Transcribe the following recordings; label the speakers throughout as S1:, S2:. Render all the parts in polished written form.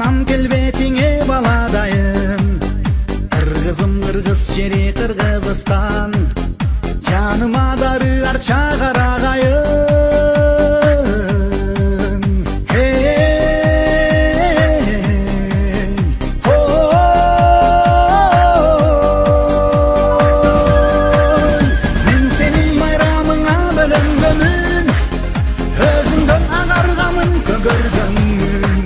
S1: Барам келбетиңе баладайым, кыргызым кыргыз жери Кыргызстан, жаныма дары арча карагайым. Мен сенин майрамыңа бөлөнгөнмүн, өзүңдөн агаргамын көгөргөнмүн.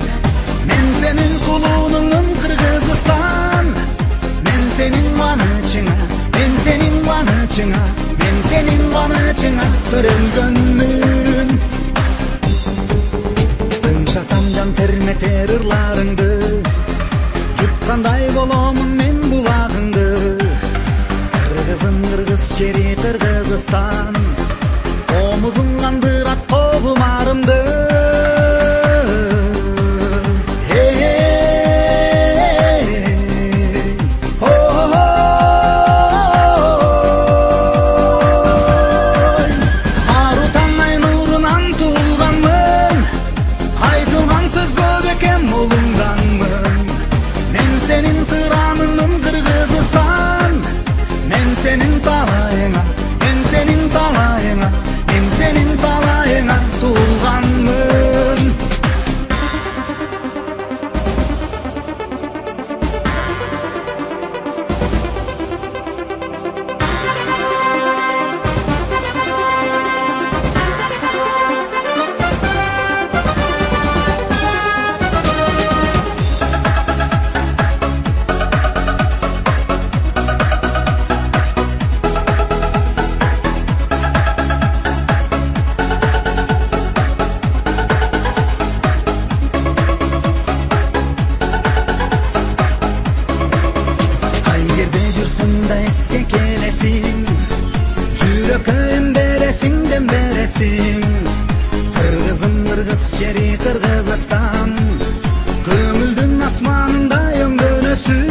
S1: Мен сенин кулунуңмун Кыргызстан, мен сенин кубанычыңа, мен сенин кубанычыңа, мен сенин кубанычыңа төрөлгөнмүн. Тыңшасам жан терметер ырларыңды, жуткандай боломун мен булагыңды. Кыргызым кыргыз жери Кыргызстан, комузуң кандырат когумарымды. Senin talayına, ben senin talayına, ben senin talayına tuğulganmın. Eske kelesin, жүрөкөйүм бересиң дем бересиң. Кыргызым кыргыз жери Кыргызстан, көңүлдүн асманында өңгөнөсүң.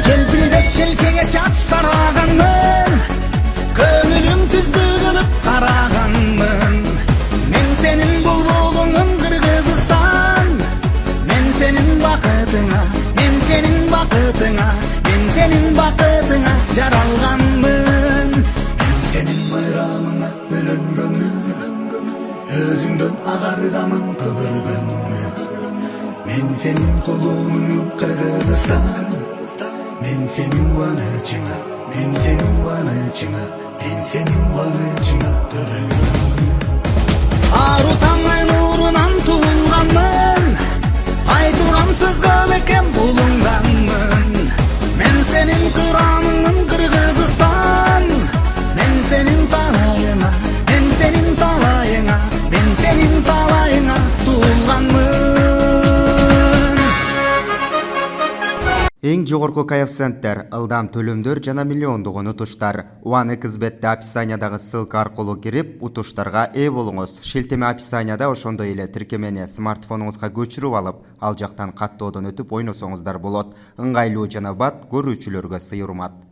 S1: Келбилдеп желкеге чач тараганмын, көңүлүм түздү караганмын. Мен сенин булбулуңун Кыргызстан, мен сенин бакытыңа, мен сенин бакытыңа, мен сенин бакытыңа жаралганмын. Мен сенин майрамыңа бөлөнгөнмүн, өзүңдөн агаргамын көгөргөнмүн. Мен сенин кулуңмун Кыргызстан, мен сенин кубанычыңа, мен сенин кубанычыңа, мен сенин кубанычыңа төрөлгөнмүн. Ару таңай нурунан туылганмын, айтылган сөзгө бекем булунганмын. Мен сенин кырамыңмын Кыргызстан, мен сенин талайыңа, мен сенин талайыңа, мен сенин талайыңа туылганмын.
S2: Эң жогорку коэффициенттер, ылдам төлөмдөр жана миллиондогон утуштар. One кызметте описаниядагы ссылка аркылуу кирип, утуштарга ээ болуңуз. Шилтеме описанияда, ошондой эле тиркемени смартфонуңузга көчүрүп алып, ал жактан каттоодон өтүп ойносоңуздар болот. Ыңгайлуу жана бат көрүүчүлөргө сый урмат.